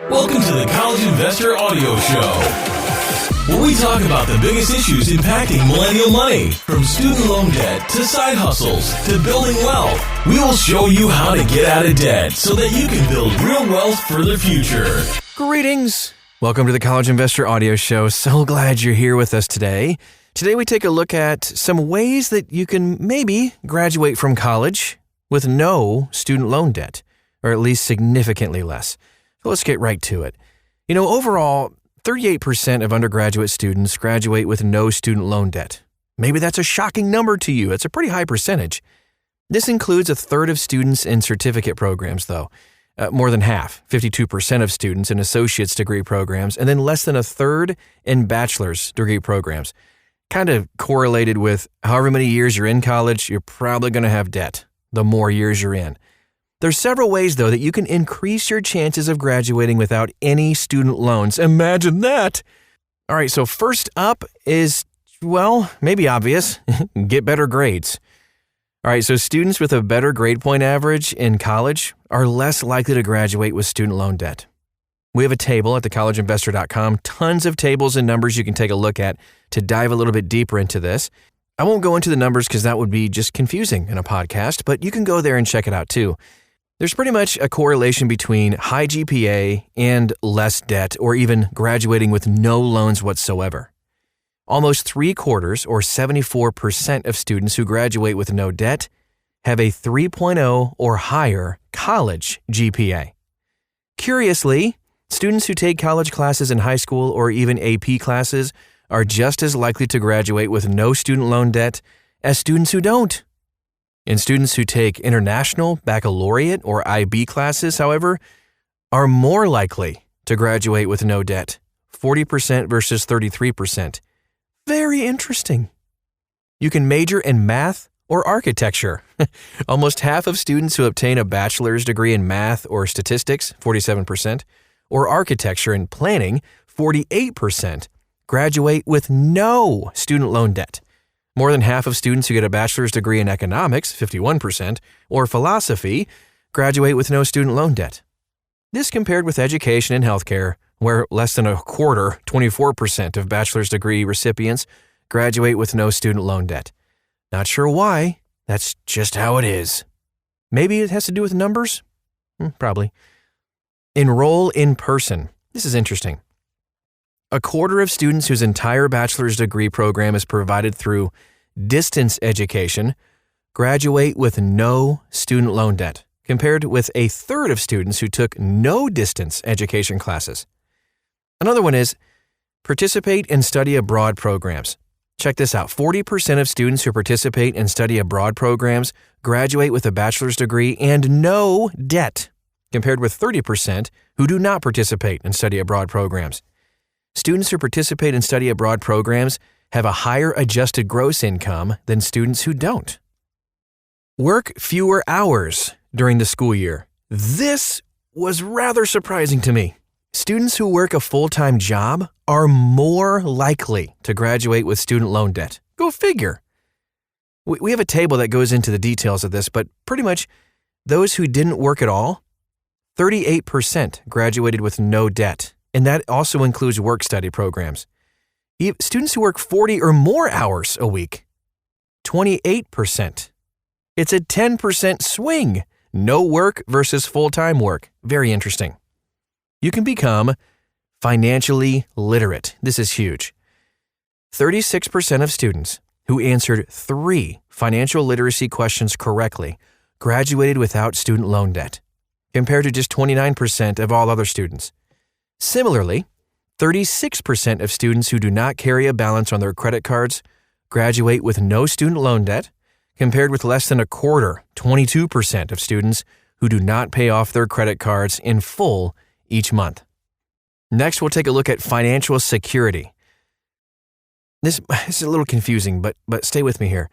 Welcome to the College Investor Audio Show, where we talk about the biggest issues impacting millennial money, from student loan debt to side hustles to building wealth. We will show you how to get out of debt so that you can build real wealth for the future. Greetings. Welcome to the College Investor Audio Show. So glad you're here with us today. Today we take a look at some ways that you can maybe graduate from college with no student loan debt, or at least significantly less. So let's get right to it. Overall, 38% of undergraduate students graduate with no student loan debt. Maybe that's a shocking number to you. It's a pretty high percentage. This includes a third of students in certificate programs, though. More than half, 52% of students in associate's degree programs, and then less than a third in bachelor's degree programs. Kind of correlated with however many years you're in college, you're probably going to have debt the more years you're in. There's several ways, though, that you can increase your chances of graduating without any student loans. Imagine that! All right, so first up is, maybe obvious, get better grades. All right, so students with a better grade point average in college are less likely to graduate with student loan debt. We have a table at thecollegeinvestor.com, tons of tables and numbers you can take a look at to dive a little bit deeper into this. I won't go into the numbers because that would be just confusing in a podcast, but you can go there and check it out too. There's pretty much a correlation between high GPA and less debt, or even graduating with no loans whatsoever. Almost 3/4, or 74% of students who graduate with no debt have a 3.0 or higher college GPA. Curiously, students who take college classes in high school or even AP classes are just as likely to graduate with no student loan debt as students who don't. And students who take international, baccalaureate, or IB classes, however, are more likely to graduate with no debt, 40% versus 33%. Very interesting. You can major in math or architecture. Almost half of students who obtain a bachelor's degree in math or statistics, 47%, or architecture and planning, 48%, graduate with no student loan debt. More than half of students who get a bachelor's degree in economics, 51%, or philosophy, graduate with no student loan debt. This compared with education and healthcare, where less than a quarter, 24% of bachelor's degree recipients graduate with no student loan debt. Not sure why, that's just how it is. Maybe it has to do with numbers? Probably. Enroll in person. This is interesting. A quarter of students whose entire bachelor's degree program is provided through distance education graduate with no student loan debt, compared with a third of students who took no distance education classes. Another one is participate in study abroad programs. Check this out. 40% of students who participate in study abroad programs graduate with a bachelor's degree and no debt, compared with 30% who do not participate in study abroad programs. Students who participate in study abroad programs have a higher adjusted gross income than students who don't. Work fewer hours during the school year. This was rather surprising to me. Students who work a full-time job are more likely to graduate with student loan debt. Go figure. We have a table that goes into the details of this, but pretty much those who didn't work at all, 38% graduated with no debt. And that also includes work-study programs. Students who work 40 or more hours a week, 28%. It's a 10% swing. No work versus full-time work. Very interesting. You can become financially literate. This is huge. 36% of students who answered 3 financial literacy questions correctly graduated without student loan debt, compared to just 29% of all other students. Similarly, 36% of students who do not carry a balance on their credit cards graduate with no student loan debt, compared with less than a quarter, 22% of students who do not pay off their credit cards in full each month. Next, we'll take a look at financial security. This is a little confusing, but stay with me here.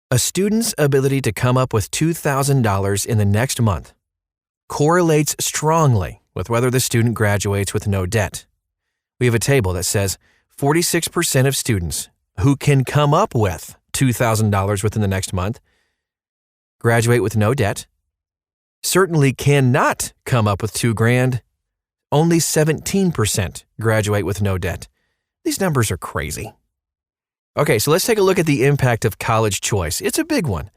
A student's ability to come up with $2,000 in the next month correlates strongly with whether the student graduates with no debt. We have a table that says 46% of students who can come up with $2,000 within the next month graduate with no debt, certainly cannot come up with $2,000 Only 17% graduate with no debt. These numbers are crazy. Okay, so let's take a look at the impact of college choice. It's a big one.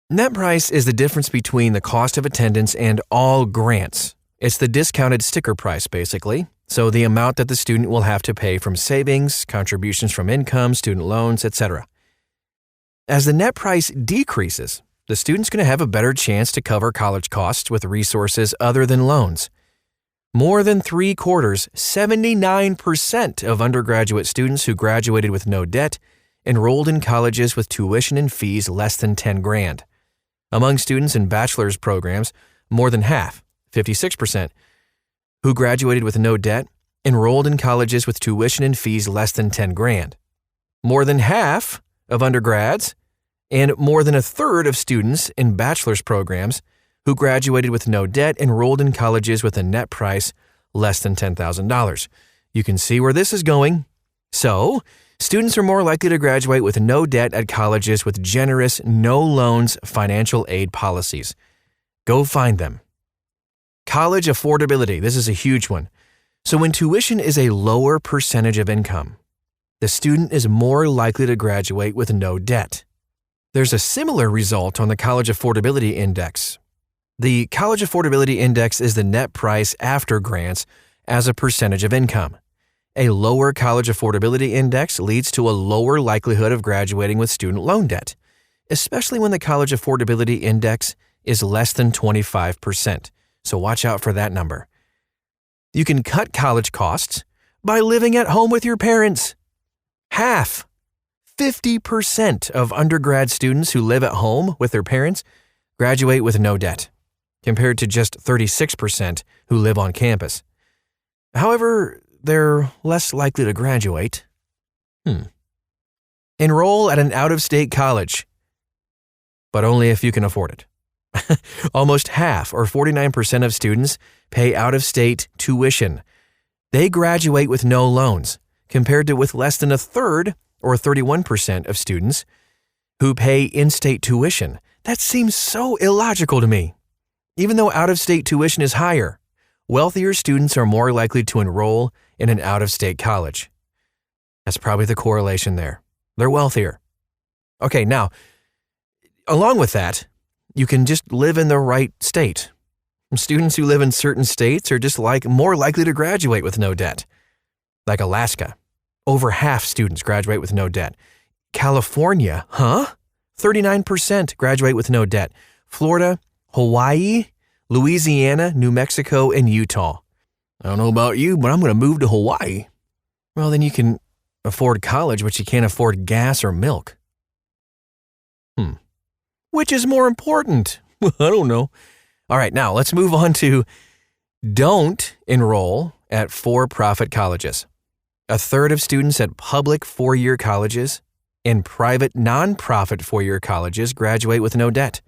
Net price is the difference between the cost of attendance and all grants. It's the discounted sticker price, basically. So the amount that the student will have to pay from savings, contributions from income, student loans, etc. As the net price decreases, the student's going to have a better chance to cover college costs with resources other than loans. More than 3/4, 79% of undergraduate students who graduated with no debt enrolled in colleges with tuition and fees less than $10,000. Among students in bachelor's programs, more than half, 56%, who graduated with no debt enrolled in colleges with tuition and fees less than $10,000. More than half of undergrads and more than a third of students in bachelor's programs who graduated with no debt enrolled in colleges with a net price less than $10,000. You can see where this is going. So, students are more likely to graduate with no debt at colleges with generous, no loans financial aid policies. Go find them. College affordability. This is a huge one. So when tuition is a lower percentage of income, the student is more likely to graduate with no debt. There's a similar result on the College Affordability Index. The College Affordability Index is the net price after grants as a percentage of income. A lower College Affordability Index leads to a lower likelihood of graduating with student loan debt, especially when the College Affordability Index is less than 25%. So watch out for that number. You can cut college costs by living at home with your parents. Half, 50% of undergrad students who live at home with their parents graduate with no debt, compared to just 36% who live on campus. However, they're less likely to graduate. Enroll at an out-of-state college, but only if you can afford it. Almost half, or 49% of students, pay out-of-state tuition. They graduate with no loans, compared to with less than a third, or 31% of students, who pay in-state tuition. That seems so illogical to me. Even though out-of-state tuition is higher, wealthier students are more likely to enroll in an out-of-state college. That's probably the correlation there. They're wealthier. Okay, now, along with that, you can just live in the right state. Students who live in certain states are just more likely to graduate with no debt. Like Alaska, over half students graduate with no debt. California, 39% graduate with no debt. Florida, Hawaii, Louisiana, New Mexico, and Utah. I don't know about you, but I'm going to move to Hawaii. Well, then you can afford college, but you can't afford gas or milk. Which is more important? I don't know. All right, now let's move on to don't enroll at for-profit colleges. A third of students at public four-year colleges and private non-profit four-year colleges graduate with no debt,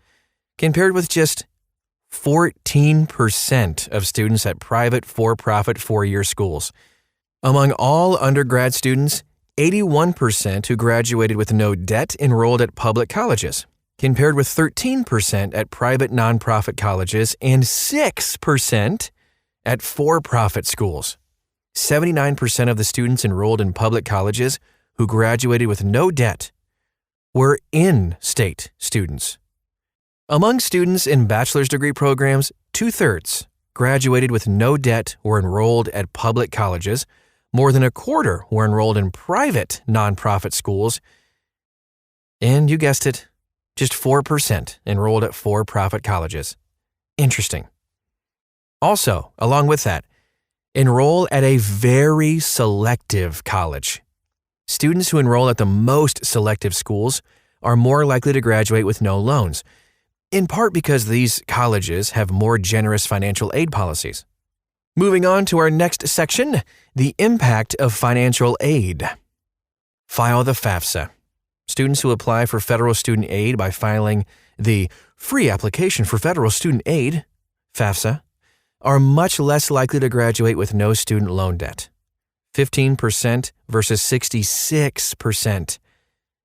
compared with just 14% of students at private for-profit four-year schools. Among all undergrad students, 81% who graduated with no debt enrolled at public colleges, compared with 13% at private nonprofit colleges and 6% at for-profit schools. 79% of the students enrolled in public colleges who graduated with no debt were in-state students. Among students in bachelor's degree programs, 2/3 graduated with no debt were enrolled at public colleges. More than a quarter were enrolled in private nonprofit schools. And you guessed it, just 4% enrolled at for-profit colleges. Interesting. Also, along with that, enroll at a very selective college. Students who enroll at the most selective schools are more likely to graduate with no loans, in part because these colleges have more generous financial aid policies. Moving on to our next section, the impact of financial aid. File the FAFSA. Students who apply for federal student aid by filing the Free Application for Federal Student Aid, FAFSA, are much less likely to graduate with no student loan debt. 15% versus 66%.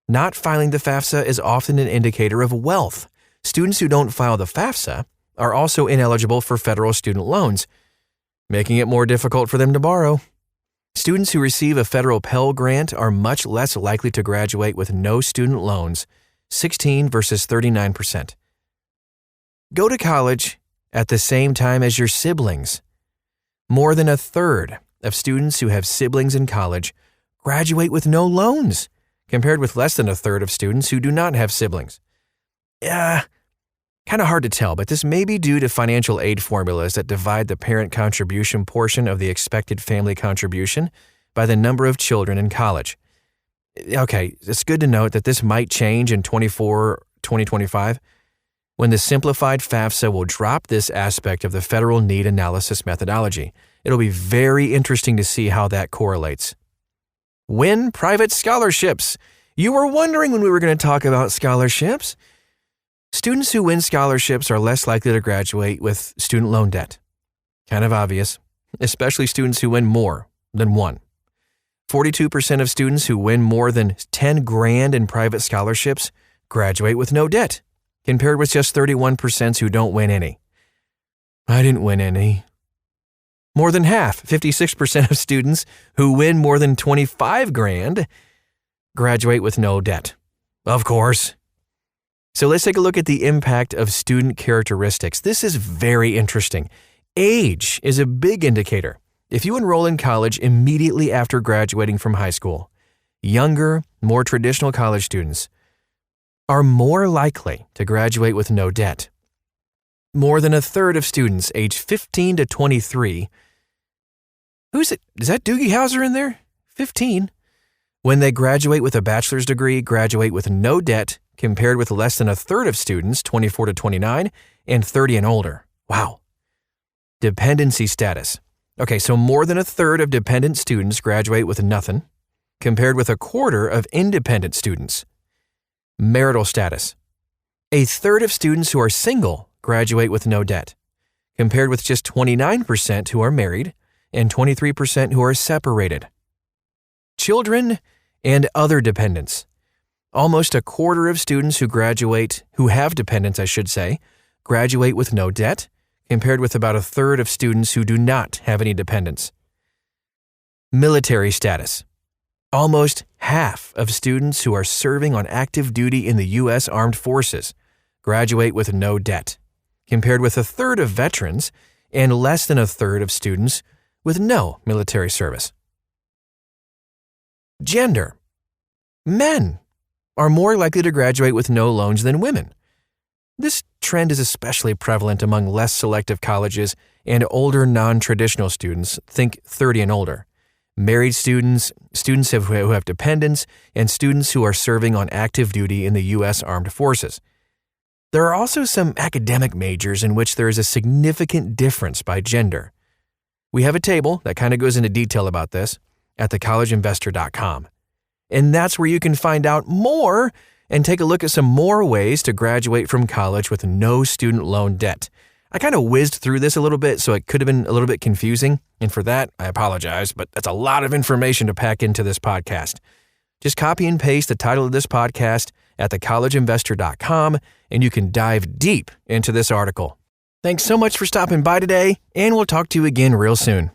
Not filing the FAFSA is often an indicator of wealth. Students who don't file the FAFSA are also ineligible for federal student loans. making it more difficult for them to borrow. Students who receive a federal Pell Grant are much less likely to graduate with no student loans, 16 versus 39%. Go to college at the same time as your siblings. More than a third of students who have siblings in college graduate with no loans, compared with less than a third of students who do not have siblings. Kind of hard to tell, but this may be due to financial aid formulas that divide the parent contribution portion of the expected family contribution by the number of children in college. Okay, it's good to note that this might change in 2025, when the simplified FAFSA will drop this aspect of the federal need analysis methodology. It'll be very interesting to see how that correlates. Win private scholarships. You were wondering when we were going to talk about scholarships. Students who win scholarships are less likely to graduate with student loan debt. Kind of obvious, especially students who win more than one. 42% of students who win more than 10 grand in private scholarships graduate with no debt, compared with just 31% who don't win any. I didn't win any. More than half, 56% of students who win more than 25 grand graduate with no debt. Of course. So let's take a look at the impact of student characteristics. This is very interesting. Age is a big indicator. If you enroll in college immediately after graduating from high school, younger, more traditional college students are more likely to graduate with no debt. More than a third of students aged 15 to 23. Who's it? Is that Doogie Howser in there? 15. When they graduate with a bachelor's degree, graduate with no debt, compared with less than a third of students, 24 to 29, and 30 and older. Wow. Dependency status. Okay, so more than a third of dependent students graduate with nothing, compared with a quarter of independent students. Marital status. A third of students who are single graduate with no debt, compared with just 29% who are married and 23% who are separated. Children and other dependents. Almost a quarter of students who have dependents, graduate with no debt, compared with about a third of students who do not have any dependents. Military status. Almost half of students who are serving on active duty in the U.S. Armed Forces graduate with no debt, compared with a third of veterans and less than a third of students with no military service. Gender. Men are more likely to graduate with no loans than women. This trend is especially prevalent among less selective colleges and older non-traditional students, think 30 and older, married students, students who have dependents, and students who are serving on active duty in the U.S. Armed Forces. There are also some academic majors in which there is a significant difference by gender. We have a table that kind of goes into detail about this at thecollegeinvestor.com. And that's where you can find out more and take a look at some more ways to graduate from college with no student loan debt. I kind of whizzed through this a little bit, so it could have been a little bit confusing. And for that, I apologize, but that's a lot of information to pack into this podcast. Just copy and paste the title of this podcast at thecollegeinvestor.com, and you can dive deep into this article. Thanks so much for stopping by today, and we'll talk to you again real soon.